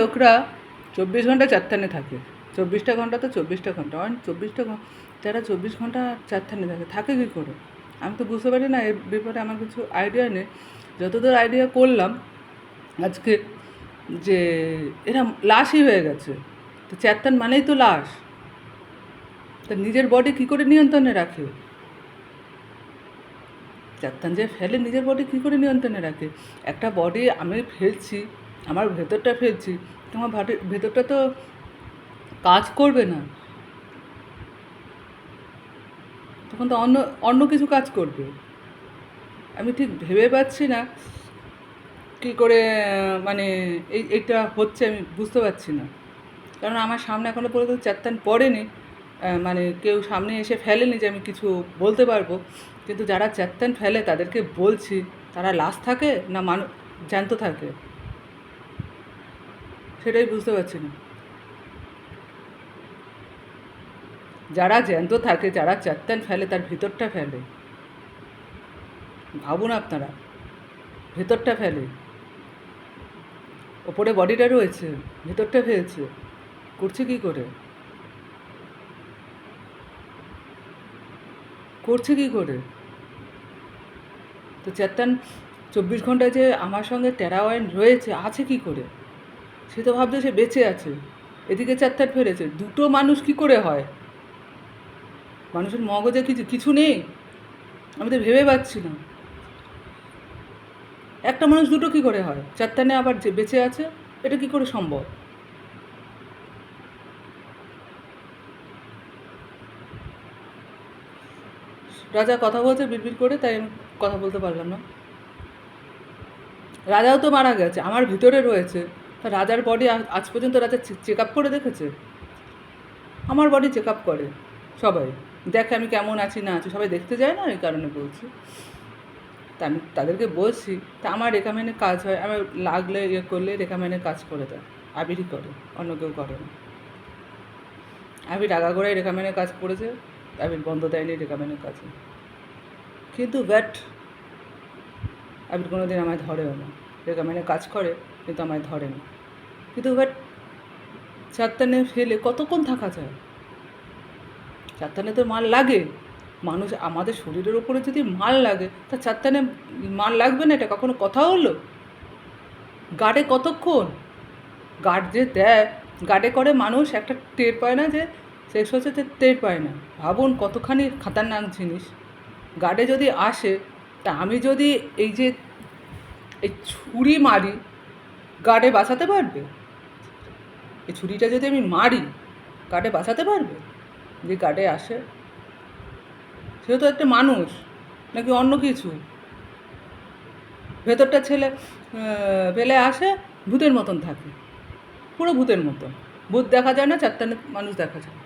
লোকরা 24 ঘন্টা চারথানে থাকে, 24টা ঘন্টা তো 24টা ঘন্টা, 24টা যারা 24 ঘন্টা চারথানে থাকে কী করে? আমি তো বুঝতে পারি না, এর ব্যাপারে আমার কিছু আইডিয়া নেই। যতদূর আইডিয়া করলাম আজকে, যে এরা লাশই হয়ে গেছে। তো চারথান মানেই তো লাশ। তা নিজের বডি কী করে নিয়ন্ত্রণে রাখে? চারথান যে ফেলে নিজের বডি কী করে নিয়ন্ত্রণে রাখে? একটা বডি আমি ফেলছি, আমার ভেতরটা ফেলছি, তোমার ভেতরটা তো কাজ করবে না, তখন তো অন্য অন্য কিছু কাজ করবে। আমি ঠিক ভেবে পাচ্ছি না কী করে মানে এইটা হচ্ছে, আমি বুঝতে পারছি না। কারণ আমার সামনে এখনও পর্যন্ত চারথান পড়েনি, মানে কেউ সামনে এসে ফেলেনি যে আমি কিছু বলতে পারবো। কিন্তু যারা চারথান ফেলে তাদেরকে বলছি, তারা লাশ থাকে না জ্যান্ত থাকে, সেটাই বুঝতে পারছি না। যারা জ্যান্ত থাকে, যারা চারথান ফেলে, তার ভিতরটা ফেলে। ভাবুন আপনারা, ভেতরটা ফেলে, ওপরে বডিটা রয়েছে, ভেতরটা ফেলছে, করছে কী করে? করছে কী করে? তো চারথান 24 ঘন্টা যে আমার সঙ্গে টেরাওয়াইন রয়েছে, আছে কী করে? সে তো ভাবছে সে বেঁচে আছে, এদিকে চারথান ফেলেছে। দুটো মানুষ কী করে হয়? মানুষের মগজে কিছু নেই? আমি তো ভেবে পাচ্ছি না। একটা মানুষ দুটো কী করে হয়? চারথানে আবার যে বেঁচে আছে, এটা কী করে সম্ভব? রাজা কথা বলছে বিড়বিড় করে, তাই আমি কথা বলতে পারলাম না। রাজাও তো মারা গেছে, আমার ভিতরে রয়েছে। তা রাজার বডি আজ পর্যন্ত রাজা চেক আপ করে দেখেছে? আমার বডি চেক আপ করে সবাই, দেখে আমি কেমন আছি না আছি, সবাই দেখতে যায় না, এই কারণে বলছি। তা আমি তাদেরকে বলছি, তা আমার রেখামেনে কাজ হয়, আমার লাগলে করলে রেখামেনে কাজ করে দেয়, আবিরই করে, অন্য কেউ করে না। আবির আগাগোড়াই রেখামেনের কাজ করেছে, আবির বন্ধ দেয়নি রেখামেনের কাজে। কিন্তু আবির কোনো দিন আমায় ধরেও না। রেখামেনের কাজ করে কিন্তু আমায় ধরে না। কিন্তু চারটানে ফেলে কতক্ষণ থাকা যায়? চারটানে তো মাল লাগে। মানুষ, আমাদের শরীরের ওপরে যদি মাল লাগে, তা চারটানে মাল লাগবে না, এটা কখনো কথা হলো? গার্ডে কতক্ষণ? গার্ড যে দেয়, গার্ডে করে মানুষ একটা টের পায় না যে শেষ হচ্ছে, টের পায় না। ভাবুন কতখানি খাতারনাক জিনিস। গার্ডে যদি আসে, তা আমি যদি এই ছুরি মারি, গার্ডে বাঁচাতে পারবে? এই ছুরিটা যদি আমি মারি, গার্ডে বাঁচাতে পারবে? যে গার্ডে আসে, সে তো একটা মানুষ নাকি অন্য কিছু? ভেতরটা ফেলে আসে, ভূতের মতন থাকে, পুরো ভূতের মতন। ভূত দেখা যায় না, চারটানে মানুষ দেখা যায়।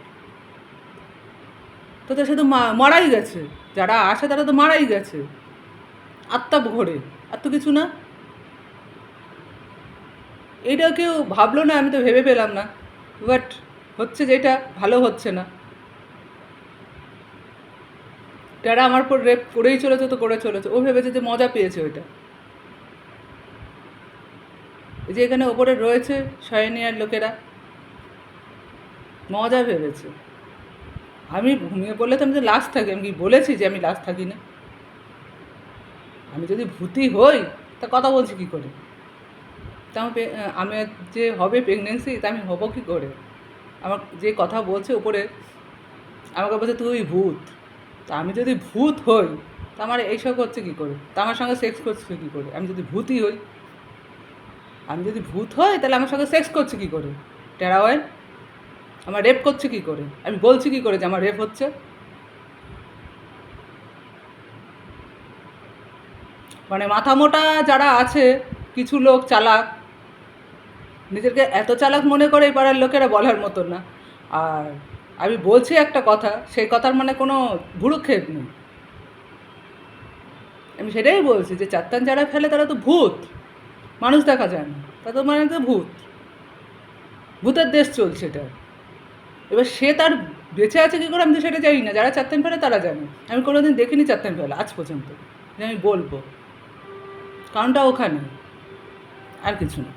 তো সে তো মারাই গেছে, যারা আসে তারা তো মারাই গেছে, আত্মা ভরে, আর তো কিছু না। এইটা কেউ ভাবলো না, আমি তো ভেবে পেলাম না। বাট হচ্ছে যেটা, ভালো হচ্ছে না। যারা আমার উপর রেপ করেই চলেছে, তো করে চলেছে, ও ভেবেছে যে মজা পেয়েছে ওইটা। এই যে এখানে ওপরে রয়েছে শয়নিয়ার লোকেরা, মজা ভেবেছে। আমি ঘুমিয়ে পড়লে তো আমি যে লাশ থাকি, আমি কি বলেছি যে আমি লাশ থাকি না? আমি যদি ভূতই হই, তা কথা বলছি কী করে? তা আমি যে হবে প্রেগনেন্সি, তা আমি হবো কী করে? আমার যে কথা বলছে ওপরে, আমাকে বলছে তুই ভূত। তা আমি যদি ভূত হই, তা আমার এইসব হচ্ছে কী করে? তা আমার সঙ্গে সেক্স করছে কী করে? আমি যদি ভূতই হই, আমি যদি ভূত হই, তাহলে আমার সঙ্গে সেক্স করছে কী করে? টেরাওয়েল আমার রেপ করছে কী করে? আমি বলছি কী করে যে আমার রেপ হচ্ছে? মানে মাথা মোটা যারা আছে, কিছু লোক চালাক, নিজেকে এত চালাক মনে করে এই পাড়ার লোকেরা বলার মতন না। আর আমি বলছি একটা কথা, সেই কথার মানে কোনো ভুরুক্ষেপ নেই। আমি সেটাই বলছি যে চারটান যারা ফেলে তারা তো ভূত, মানুষ দেখা যায় না, তা তো মানে তো ভূত, ভূতের দেশ চলছে এটা। এবার সে তার বেঁচে আছে কী করে আমি তো সেটা জানি না, যারা চারটান ফেলে তারা জানে। আমি কোনো দিন দেখিনি চারটান ফেলে আজ পর্যন্ত, যে আমি বলবো, কারণটা ওখানে, আর কিছু না।